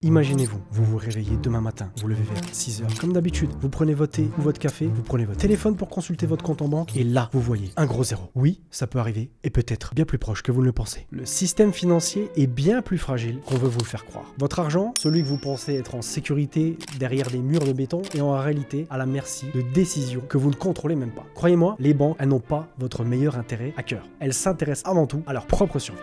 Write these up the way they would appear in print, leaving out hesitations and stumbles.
Imaginez-vous, vous vous réveillez demain matin, vous levez vers 6 h comme d'habitude, vous prenez votre thé ou votre café, vous prenez votre téléphone pour consulter votre compte en banque et là, vous voyez un gros zéro. Oui, ça peut arriver et peut-être bien plus proche que vous ne le pensez. Le système financier est bien plus fragile qu'on veut vous le faire croire. Votre argent, celui que vous pensez être en sécurité derrière des murs de béton, est en réalité à la merci de décisions que vous ne contrôlez même pas. Croyez-moi, les banques, elles n'ont pas votre meilleur intérêt à cœur. Elles s'intéressent avant tout à leur propre survie.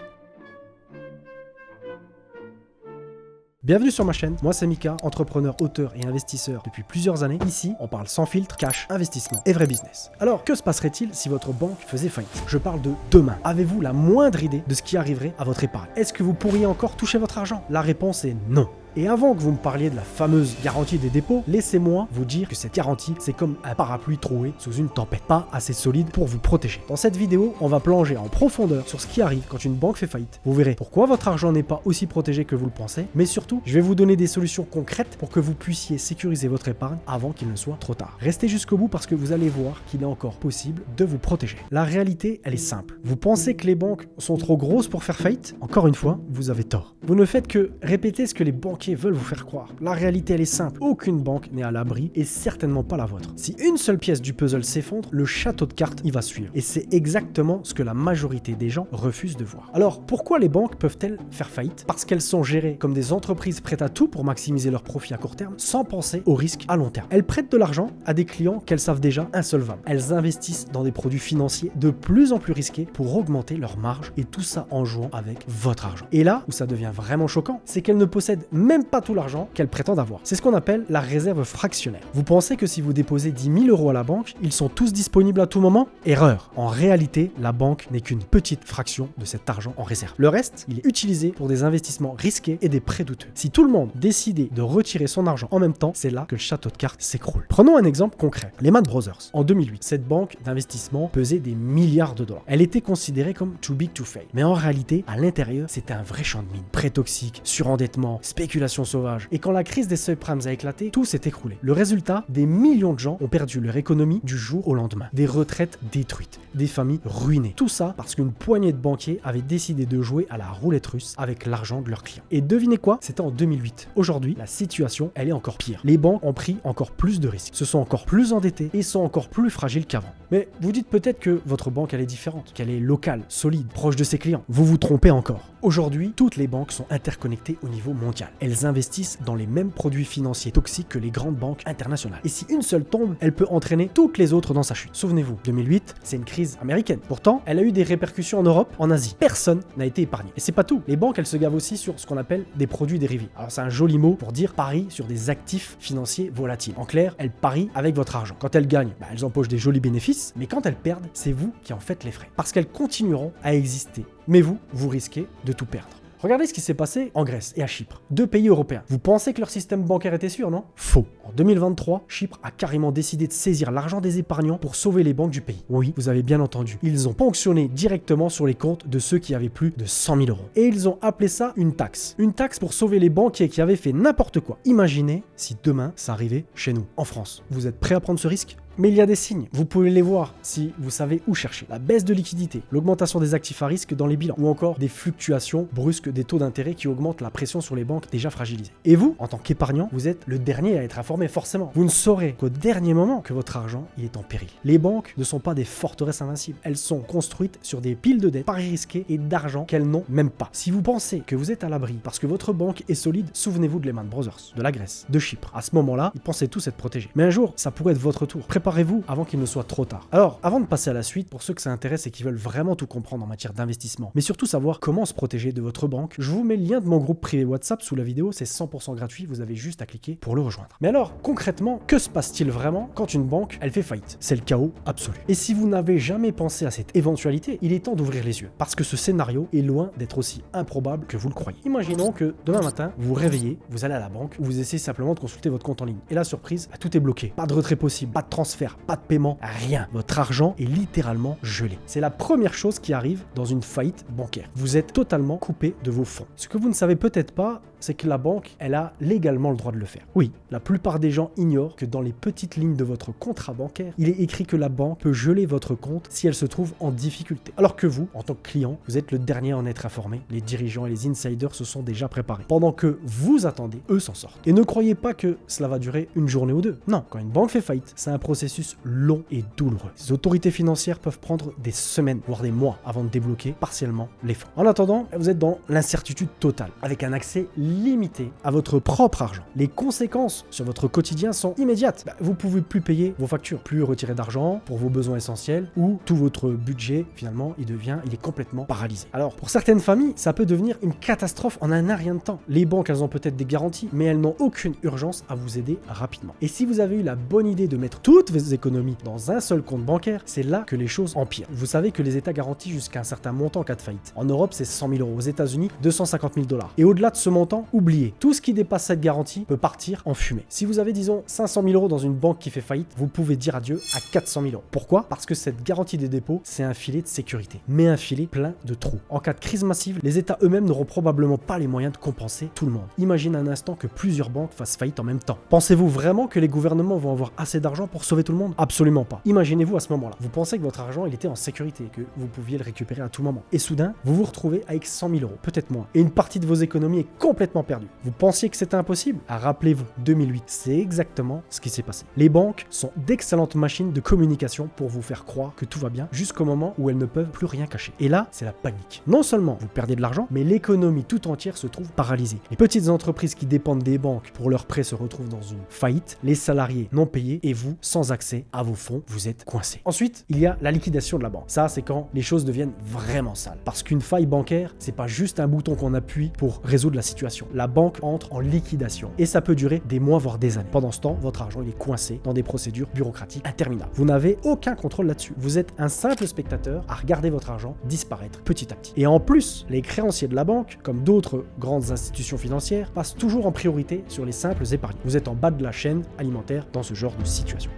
Bienvenue sur ma chaîne, moi c'est Mika, entrepreneur, auteur et investisseur depuis plusieurs années. Ici, on parle sans filtre, cash, investissement et vrai business. Alors, que se passerait-il si votre banque faisait faillite? Je parle de demain. Avez-vous la moindre idée de ce qui arriverait à votre épargne? Est-ce que vous pourriez encore toucher votre argent? La réponse est non. Et avant que vous me parliez de la fameuse garantie des dépôts, laissez-moi vous dire que cette garantie, c'est comme un parapluie troué sous une tempête, pas assez solide pour vous protéger. Dans cette vidéo, on va plonger en profondeur sur ce qui arrive quand une banque fait faillite. Vous verrez pourquoi votre argent n'est pas aussi protégé que vous le pensez, mais surtout, je vais vous donner des solutions concrètes pour que vous puissiez sécuriser votre épargne avant qu'il ne soit trop tard. Restez jusqu'au bout parce que vous allez voir qu'il est encore possible de vous protéger. La réalité, elle est simple. Vous pensez que les banques sont trop grosses pour faire faillite? Encore une fois, vous avez tort. Vous ne faites que répéter ce que les banquiers veulent vous faire croire. La réalité, elle est simple. Aucune banque n'est à l'abri et certainement pas la vôtre. Si une seule pièce du puzzle s'effondre, le château de cartes y va suivre. Et c'est exactement ce que la majorité des gens refusent de voir. Alors, pourquoi les banques peuvent-elles faire faillite? Parce qu'elles sont gérées comme des entreprises prêtes à tout pour maximiser leurs profits à court terme, sans penser aux risques à long terme. Elles prêtent de l'argent à des clients qu'elles savent déjà insolvables. Elles investissent dans des produits financiers de plus en plus risqués pour augmenter leurs marges et tout ça en jouant avec votre argent. Et là où ça devient vraiment choquant, c'est qu'elles ne possèdent même pas tout l'argent qu'elles prétendent avoir. C'est ce qu'on appelle la réserve fractionnaire. Vous pensez que si vous déposez 10 000 € à la banque, ils sont tous disponibles à tout moment? Erreur. En réalité, la banque n'est qu'une petite fraction de cet argent en réserve. Le reste, il est utilisé pour des investissements risqués et des prêts douteux. Si tout le monde décidait de retirer son argent en même temps, c'est là que le château de cartes s'écroule. Prenons un exemple concret. Lehman Brothers. En 2008, cette banque d'investissement pesait des milliards de dollars. Elle était considérée comme too big to fail. Mais en réalité, à l'intérieur, c'était un vrai champ de mine. Prêts toxiques, surendettement, spéculation sauvage. Et quand la crise des subprimes a éclaté, tout s'est écroulé. Le résultat, des millions de gens ont perdu leur économie du jour au lendemain. Des retraites détruites, des familles ruinées. Tout ça parce qu'une poignée de banquiers avait décidé de jouer à la roulette russe avec l'argent de leurs clients. Et devinez quoi? C'était en 2008. Aujourd'hui, la situation, elle est encore pire. Les banques ont pris encore plus de risques, se sont encore plus endettées et sont encore plus fragiles qu'avant. Mais vous dites peut-être que votre banque, elle est différente, qu'elle est locale, solide, proche de ses clients. Vous vous trompez encore. Aujourd'hui, toutes les banques sont interconnectées au niveau mondial. Elles investissent dans les mêmes produits financiers toxiques que les grandes banques internationales. Et si une seule tombe, elle peut entraîner toutes les autres dans sa chute. Souvenez-vous, 2008, c'est une crise américaine. Pourtant, elle a eu des répercussions en Europe, en Asie. Personne n'a été épargné. Et c'est pas tout. Les banques, elles se gavent aussi sur ce qu'on appelle des produits dérivés. Alors c'est un joli mot pour dire pari sur des actifs financiers volatiles. En clair, elles parient avec votre argent. Quand elles gagnent, elles empochent des jolis bénéfices, mais quand elles perdent, c'est vous qui en faites les frais. Parce qu'elles continueront à exister. Mais vous, vous risquez de tout perdre. Regardez ce qui s'est passé en Grèce et à Chypre, deux pays européens. Vous pensez que leur système bancaire était sûr, non? Faux. En 2023, Chypre a carrément décidé de saisir l'argent des épargnants pour sauver les banques du pays. Oui, vous avez bien entendu. Ils ont ponctionné directement sur les comptes de ceux qui avaient plus de 100 000 €. Et ils ont appelé ça une taxe. Une taxe pour sauver les banquiers qui avaient fait n'importe quoi. Imaginez si demain, ça arrivait chez nous, en France. Vous êtes prêts à prendre ce risque? Mais il y a des signes, vous pouvez les voir si vous savez où chercher. La baisse de liquidité, l'augmentation des actifs à risque dans les bilans, ou encore des fluctuations brusques des taux d'intérêt qui augmentent la pression sur les banques déjà fragilisées. Et vous, en tant qu'épargnant, vous êtes le dernier à être informé forcément. Vous ne saurez qu'au dernier moment que votre argent il est en péril. Les banques ne sont pas des forteresses invincibles, elles sont construites sur des piles de dettes, paris risqués et d'argent qu'elles n'ont même pas. Si vous pensez que vous êtes à l'abri parce que votre banque est solide, souvenez-vous de Lehman Brothers, de la Grèce, de Chypre. À ce moment-là, ils pensaient tous être protégés. Mais un jour, ça pourrait être votre tour. Préparez-vous avant qu'il ne soit trop tard. Alors, avant de passer à la suite, pour ceux que ça intéresse et qui veulent vraiment tout comprendre en matière d'investissement, mais surtout savoir comment se protéger de votre banque, je vous mets le lien de mon groupe privé WhatsApp sous la vidéo, c'est 100% gratuit, vous avez juste à cliquer pour le rejoindre. Mais alors, concrètement, que se passe-t-il vraiment quand une banque, elle fait faillite? C'est le chaos absolu. Et si vous n'avez jamais pensé à cette éventualité, il est temps d'ouvrir les yeux, parce que ce scénario est loin d'être aussi improbable que vous le croyez. Imaginons que demain matin, vous vous réveillez, vous allez à la banque, ou vous essayez simplement de consulter votre compte en ligne. Et la surprise, tout est bloqué. Pas de retrait possible, pas de transfert, pas de paiement, rien. Votre argent est littéralement gelé. C'est la première chose qui arrive dans une faillite bancaire. Vous êtes totalement coupé de vos fonds. Ce que vous ne savez peut-être pas, c'est que la banque, elle a légalement le droit de le faire. Oui, la plupart des gens ignorent que dans les petites lignes de votre contrat bancaire, il est écrit que la banque peut geler votre compte si elle se trouve en difficulté. Alors que vous, en tant que client, vous êtes le dernier à en être informé. Les dirigeants et les insiders se sont déjà préparés. Pendant que vous attendez, eux s'en sortent. Et ne croyez pas que cela va durer une journée ou deux. Non, quand une banque fait faillite, c'est un processus long et douloureux. Les autorités financières peuvent prendre des semaines, voire des mois, avant de débloquer partiellement les fonds. En attendant, vous êtes dans l'incertitude totale, avec un accès limité à votre propre argent. Les conséquences sur votre quotidien sont immédiates. Vous ne pouvez plus payer vos factures, plus retirer d'argent pour vos besoins essentiels, ou tout votre budget, finalement, il est complètement paralysé. Alors, pour certaines familles, ça peut devenir une catastrophe en un rien de temps. Les banques, elles ont peut-être des garanties, mais elles n'ont aucune urgence à vous aider rapidement. Et si vous avez eu la bonne idée de mettre toutes vos économies dans un seul compte bancaire, c'est là que les choses empirent. Vous savez que les États garantissent jusqu'à un certain montant en cas de faillite. En Europe, c'est 100 000 €. Aux États-Unis, 250 000 $. Et au-delà de ce montant, oubliez, tout ce qui dépasse cette garantie peut partir en fumée. Si vous avez, disons, 500 000 € dans une banque qui fait faillite, vous pouvez dire adieu à 400 000 €. Pourquoi? Parce que cette garantie des dépôts, c'est un filet de sécurité, mais un filet plein de trous. En cas de crise massive, les États eux-mêmes n'auront probablement pas les moyens de compenser tout le monde. Imaginez un instant que plusieurs banques fassent faillite en même temps. Pensez-vous vraiment que les gouvernements vont avoir assez d'argent pour sauver tout le monde? Absolument pas. Imaginez-vous à ce moment-là. Vous pensez que votre argent, il était en sécurité, que vous pouviez le récupérer à tout moment. Et soudain, vous vous retrouvez avec 100 000 €, peut-être moins. Et une partie de vos économies est complètement perdue. Vous pensiez que c'était impossible? Rappelez-vous, 2008, c'est exactement ce qui s'est passé. Les banques sont d'excellentes machines de communication pour vous faire croire que tout va bien jusqu'au moment où elles ne peuvent plus rien cacher. Et là, c'est la panique. Non seulement vous perdez de l'argent, mais l'économie tout entière se trouve paralysée. Les petites entreprises qui dépendent des banques pour leurs prêts se retrouvent dans une faillite, les salariés non payés et vous, sans accès à vos fonds, vous êtes coincé. Ensuite, il y a la liquidation de la banque. Ça, c'est quand les choses deviennent vraiment sales. Parce qu'une faille bancaire, c'est pas juste un bouton qu'on appuie pour résoudre la situation. La banque entre en liquidation et ça peut durer des mois voire des années. Pendant ce temps, votre argent il est coincé dans des procédures bureaucratiques interminables. Vous n'avez aucun contrôle là-dessus. Vous êtes un simple spectateur à regarder votre argent disparaître petit à petit. Et en plus, les créanciers de la banque, comme d'autres grandes institutions financières, passent toujours en priorité sur les simples épargnants. Vous êtes en bas de la chaîne alimentaire dans ce genre de situation.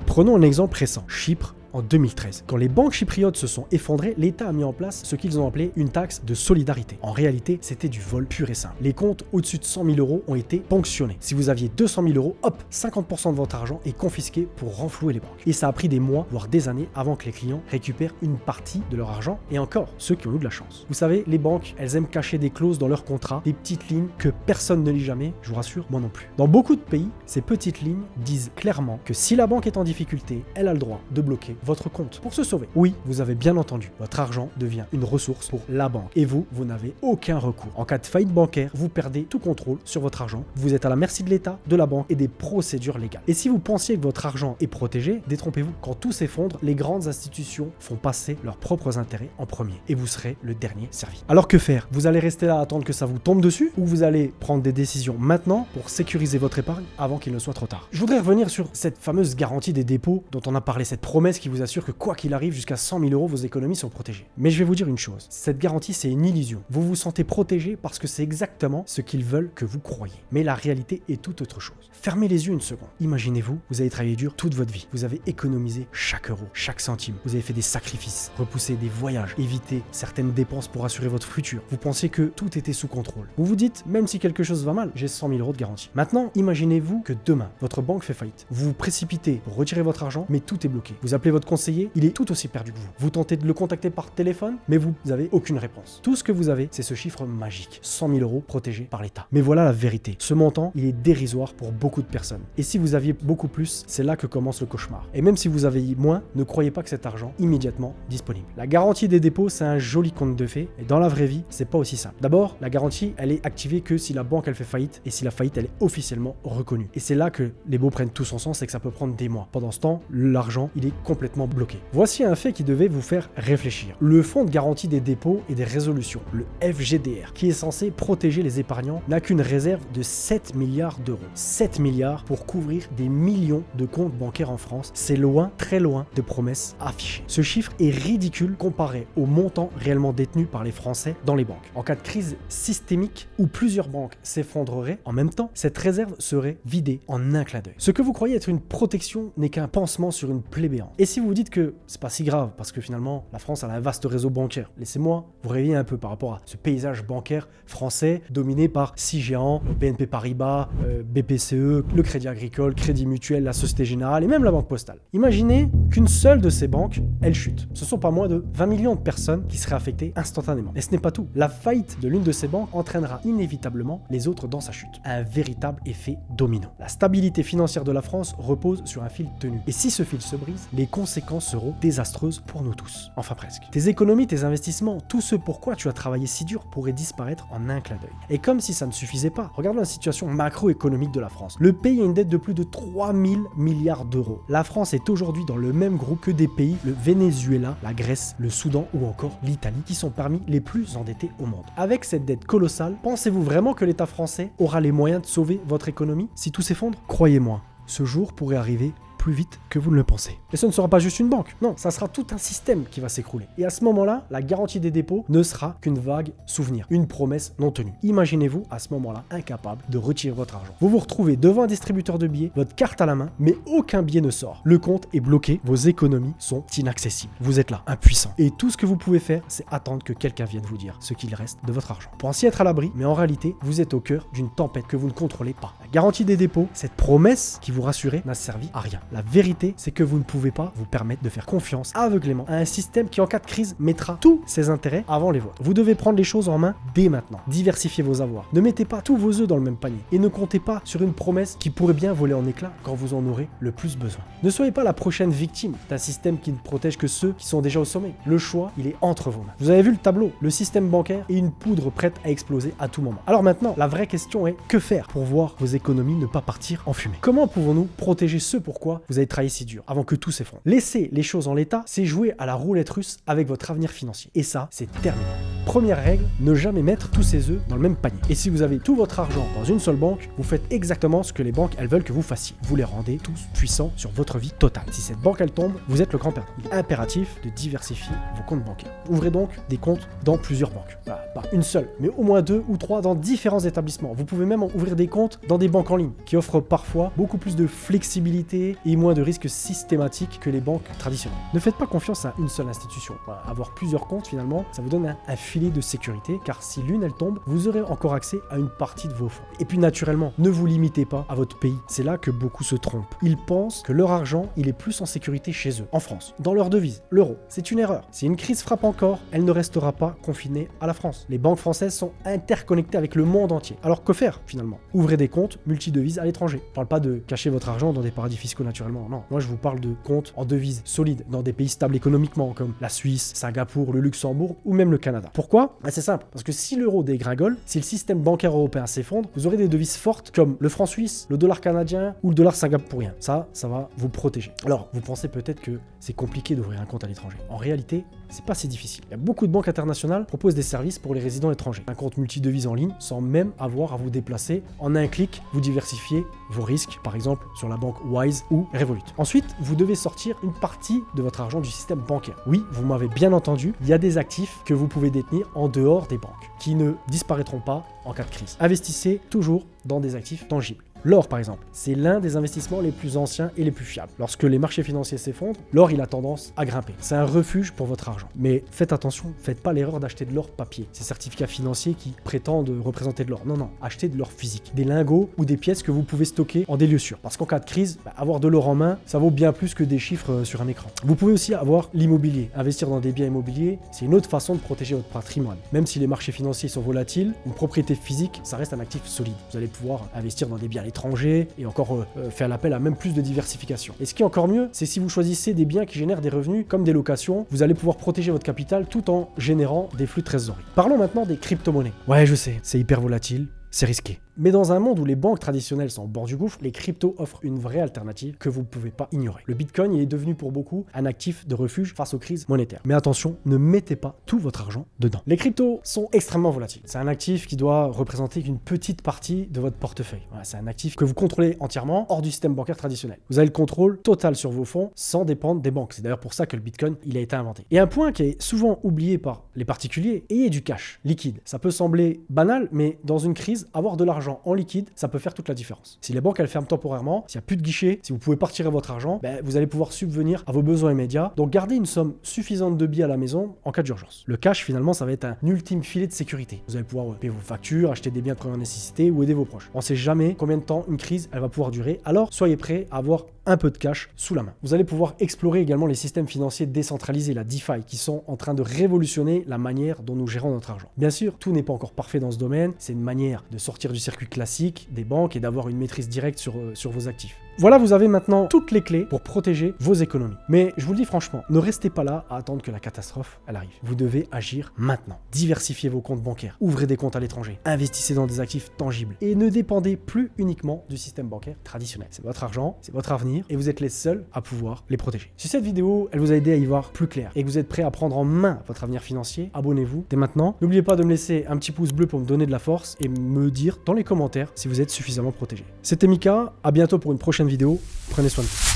Prenons un exemple récent, Chypre. En 2013, quand les banques chypriotes se sont effondrées, l'État a mis en place ce qu'ils ont appelé une taxe de solidarité. En réalité, c'était du vol pur et simple. Les comptes au-dessus de 100 000 € ont été ponctionnés. Si vous aviez 200 000 €, hop, 50% de votre argent est confisqué pour renflouer les banques. Et ça a pris des mois, voire des années, avant que les clients récupèrent une partie de leur argent, et encore, ceux qui ont eu de la chance. Vous savez, les banques, elles aiment cacher des clauses dans leurs contrats, des petites lignes que personne ne lit jamais, je vous rassure, moi non plus. Dans beaucoup de pays, ces petites lignes disent clairement que si la banque est en difficulté, elle a le droit de bloquer votre compte pour se sauver. Oui, vous avez bien entendu, votre argent devient une ressource pour la banque et vous n'avez aucun recours. En cas de faillite bancaire, vous perdez tout contrôle sur votre argent, vous êtes à la merci de l'État, de la banque et des procédures légales. Et si vous pensiez que votre argent est protégé, détrompez-vous. Quand tout s'effondre, les grandes institutions font passer leurs propres intérêts en premier et vous serez le dernier servi. Alors que faire? Vous allez rester là à attendre que ça vous tombe dessus ou vous allez prendre des décisions maintenant pour sécuriser votre épargne avant qu'il ne soit trop tard? Je voudrais revenir sur cette fameuse garantie des dépôts dont on a parlé, cette promesse qui vous assure que quoi qu'il arrive, jusqu'à 100 000 €, vos économies sont protégées. Mais je vais vous dire une chose, cette garantie c'est une illusion. Vous vous sentez protégé parce que c'est exactement ce qu'ils veulent que vous croyez. Mais la réalité est tout autre chose. Fermez les yeux une seconde. Imaginez-vous, vous avez travaillé dur toute votre vie. Vous avez économisé chaque euro, chaque centime. Vous avez fait des sacrifices, repoussé des voyages, évité certaines dépenses pour assurer votre futur. Vous pensiez que tout était sous contrôle. Vous vous dites, même si quelque chose va mal, j'ai 100 000 € de garantie. Maintenant, imaginez-vous que demain, votre banque fait faillite. Vous vous précipitez pour retirer votre argent, mais tout est bloqué. Vous appelez votre conseiller, il est tout aussi perdu que vous. Vous tentez de le contacter par téléphone, mais vous n'avez aucune réponse. Tout ce que vous avez, c'est ce chiffre magique, 100 000 € protégés par l'État. Mais voilà la vérité. Ce montant, il est dérisoire pour beaucoup de personnes. Et si vous aviez beaucoup plus, c'est là que commence le cauchemar. Et même si vous avez moins, ne croyez pas que cet argent immédiatement disponible. La garantie des dépôts, c'est un joli conte de fées, et dans la vraie vie, c'est pas aussi simple. D'abord, la garantie, elle est activée que si la banque elle fait faillite et si la faillite elle est officiellement reconnue. Et c'est là que les mots prennent tout son sens et que ça peut prendre des mois. Pendant ce temps, l'argent, il est complètement bloqué. Voici un fait qui devait vous faire réfléchir. Le Fonds de garantie des dépôts et des résolutions, le FGDR, qui est censé protéger les épargnants, n'a qu'une réserve de 7 milliards d'euros. 7 milliards pour couvrir des millions de comptes bancaires en France. C'est loin, très loin de promesses affichées. Ce chiffre est ridicule comparé au montant réellement détenu par les Français dans les banques. En cas de crise systémique où plusieurs banques s'effondreraient en même temps, cette réserve serait vidée en un clin d'œil. Ce que vous croyez être une protection n'est qu'un pansement sur une plaie béante. Et si si vous vous dites que c'est pas si grave, parce que finalement, la France a un vaste réseau bancaire, laissez-moi vous réveiller un peu par rapport à ce paysage bancaire français dominé par 6 géants, BNP Paribas, BPCE, le Crédit Agricole, Crédit Mutuel, la Société Générale et même la Banque Postale. Imaginez qu'une seule de ces banques, elle chute. Ce sont pas moins de 20 millions de personnes qui seraient affectées instantanément. Et ce n'est pas tout. La faillite de l'une de ces banques entraînera inévitablement les autres dans sa chute. Un véritable effet domino. La stabilité financière de la France repose sur un fil tenu. Et si ce fil se brise, les conséquences seront désastreuses pour nous tous. Enfin presque. Tes économies, tes investissements, tout ce pourquoi tu as travaillé si dur pourrait disparaître en un clin d'œil. Et comme si ça ne suffisait pas, regardons la situation macroéconomique de la France. Le pays a une dette de plus de 3000 milliards d'euros. La France est aujourd'hui dans le même groupe que des pays, le Venezuela, la Grèce, le Soudan ou encore l'Italie, qui sont parmi les plus endettés au monde. Avec cette dette colossale, pensez-vous vraiment que l'État français aura les moyens de sauver votre économie si tout s'effondre? Croyez-moi, ce jour pourrait arriver plus vite que vous ne le pensez. Et ce ne sera pas juste une banque, non, ça sera tout un système qui va s'écrouler. Et à ce moment-là, la garantie des dépôts ne sera qu'une vague souvenir, une promesse non tenue. Imaginez-vous à ce moment-là incapable de retirer votre argent. Vous vous retrouvez devant un distributeur de billets, votre carte à la main, mais aucun billet ne sort. Le compte est bloqué, vos économies sont inaccessibles. Vous êtes là, impuissant. Et tout ce que vous pouvez faire, c'est attendre que quelqu'un vienne vous dire ce qu'il reste de votre argent. Vous pensiez être à l'abri, mais en réalité, vous êtes au cœur d'une tempête que vous ne contrôlez pas. La garantie des dépôts, cette promesse qui vous rassurait, n'a servi à rien. La vérité, c'est que vous ne pouvez pas vous permettre de faire confiance aveuglément à un système qui, en cas de crise, mettra tous ses intérêts avant les vôtres. Vous devez prendre les choses en main dès maintenant. Diversifiez vos avoirs. Ne mettez pas tous vos œufs dans le même panier. Et ne comptez pas sur une promesse qui pourrait bien voler en éclats quand vous en aurez le plus besoin. Ne soyez pas la prochaine victime d'un système qui ne protège que ceux qui sont déjà au sommet. Le choix, il est entre vos mains. Vous avez vu le tableau, le système bancaire est une poudre prête à exploser à tout moment. Alors maintenant, la vraie question est, que faire pour voir vos économies ne pas partir en fumée? Comment pouvons-nous protéger ce pourquoi vous avez travaillé si dur avant que tout s'effondre? Laisser les choses en l'état, c'est jouer à la roulette russe avec votre avenir financier. Et ça, c'est terminé. Première règle, ne jamais mettre tous ses œufs dans le même panier. Et si vous avez tout votre argent dans une seule banque, vous faites exactement ce que les banques, elles veulent que vous fassiez. Vous les rendez tous puissants sur votre vie totale. Si cette banque, elle tombe, vous êtes le grand perdant. Il est impératif de diversifier vos comptes bancaires. Ouvrez donc des comptes dans plusieurs banques. Voilà, pas une seule, mais au moins 2 ou 3 dans différents établissements. Vous pouvez même ouvrir des comptes dans des banques en ligne qui offrent parfois beaucoup plus de flexibilité et moins de risques systématiques que les banques traditionnelles. Ne faites pas confiance à une seule institution. Voilà, avoir plusieurs comptes, finalement, ça vous donne un filet de sécurité, car si l'une elle tombe, vous aurez encore accès à une partie de vos fonds. Et puis naturellement, ne vous limitez pas à votre pays. C'est là que beaucoup se trompent. Ils pensent que leur argent, il est plus en sécurité chez eux, en France, dans leur devise, l'euro. C'est une erreur. Si une crise frappe encore, elle ne restera pas confinée à la France. Les banques françaises sont interconnectées avec le monde entier. Alors que faire finalement? Ouvrez des comptes multidevises à l'étranger. Je parle pas de cacher votre argent dans des paradis fiscaux naturellement, non. Moi je vous parle de comptes en devises solides dans des pays stables économiquement comme la Suisse, Singapour, le Luxembourg ou même le Canada. Pourquoi? C'est simple, parce que si l'euro dégringole, si le système bancaire européen s'effondre, vous aurez des devises fortes comme le franc suisse, le dollar canadien ou le dollar singapourien. Ça va vous protéger. Alors, vous pensez peut-être que c'est compliqué d'ouvrir un compte à l'étranger. En réalité, c'est pas si difficile. Il y a beaucoup de banques internationales qui proposent des services pour les résidents étrangers. Un compte multidevise en ligne sans même avoir à vous déplacer. En un clic, vous diversifiez vos risques, par exemple sur la banque Wise ou Revolut. Ensuite, vous devez sortir une partie de votre argent du système bancaire. Oui, vous m'avez bien entendu, il y a des actifs que vous pouvez détenir en dehors des banques, qui ne disparaîtront pas en cas de crise. Investissez toujours dans des actifs tangibles. L'or, par exemple, c'est l'un des investissements les plus anciens et les plus fiables. Lorsque les marchés financiers s'effondrent, l'or, il a tendance à grimper. C'est un refuge pour votre argent. Mais faites attention, faites pas l'erreur d'acheter de l'or papier. Ces certificats financiers qui prétendent représenter de l'or. Non, non, achetez de l'or physique. Des lingots ou des pièces que vous pouvez stocker en des lieux sûrs. Parce qu'en cas de crise, avoir de l'or en main, ça vaut bien plus que des chiffres sur un écran. Vous pouvez aussi avoir l'immobilier. Investir dans des biens immobiliers, c'est une autre façon de protéger votre patrimoine. Même si les marchés financiers sont volatiles, une propriété physique, ça reste un actif solide. Vous allez pouvoir investir dans des biens étrangers et encore faire l'appel à même plus de diversification. Et ce qui est encore mieux, c'est si vous choisissez des biens qui génèrent des revenus comme des locations, vous allez pouvoir protéger votre capital tout en générant des flux de trésorerie. Parlons maintenant des crypto-monnaies. Ouais, je sais, c'est hyper volatile, c'est risqué. Mais dans un monde où les banques traditionnelles sont au bord du gouffre, les cryptos offrent une vraie alternative que vous ne pouvez pas ignorer. Le Bitcoin, il est devenu pour beaucoup un actif de refuge face aux crises monétaires. Mais attention, ne mettez pas tout votre argent dedans. Les cryptos sont extrêmement volatiles. C'est un actif qui doit représenter qu'une petite partie de votre portefeuille. Voilà, c'est un actif que vous contrôlez entièrement hors du système bancaire traditionnel. Vous avez le contrôle total sur vos fonds sans dépendre des banques. C'est d'ailleurs pour ça que le Bitcoin, il a été inventé. Et un point qui est souvent oublié par les particuliers, ayez du cash liquide. Ça peut sembler banal, mais dans une crise, avoir de l'argent l'argent en liquide, ça peut faire toute la différence. Si les banques elles ferment temporairement, s'il n'y a plus de guichet, si vous pouvez pas retirer votre argent, vous allez pouvoir subvenir à vos besoins immédiats. Donc gardez une somme suffisante de billets à la maison en cas d'urgence. Le cash finalement ça va être un ultime filet de sécurité. Vous allez pouvoir payer vos factures, acheter des biens de première nécessité ou aider vos proches. On sait jamais combien de temps une crise elle va pouvoir durer, alors soyez prêts à avoir un peu de cash sous la main. Vous allez pouvoir explorer également les systèmes financiers décentralisés, la DeFi, qui sont en train de révolutionner la manière dont nous gérons notre argent. Bien sûr, tout n'est pas encore parfait dans ce domaine, c'est une manière de sortir du circuit classique des banques et d'avoir une maîtrise directe sur vos actifs. Voilà, vous avez maintenant toutes les clés pour protéger vos économies. Mais je vous le dis franchement, ne restez pas là à attendre que la catastrophe elle arrive. Vous devez agir maintenant. Diversifiez vos comptes bancaires, ouvrez des comptes à l'étranger, investissez dans des actifs tangibles et ne dépendez plus uniquement du système bancaire traditionnel. C'est votre argent, c'est votre avenir et vous êtes les seuls à pouvoir les protéger. Si cette vidéo elle vous a aidé à y voir plus clair et que vous êtes prêt à prendre en main votre avenir financier, abonnez-vous dès maintenant. N'oubliez pas de me laisser un petit pouce bleu pour me donner de la force et me dire dans les commentaires si vous êtes suffisamment protégé. C'était Mika, à bientôt pour une prochaine vidéo. Prenez soin de vous.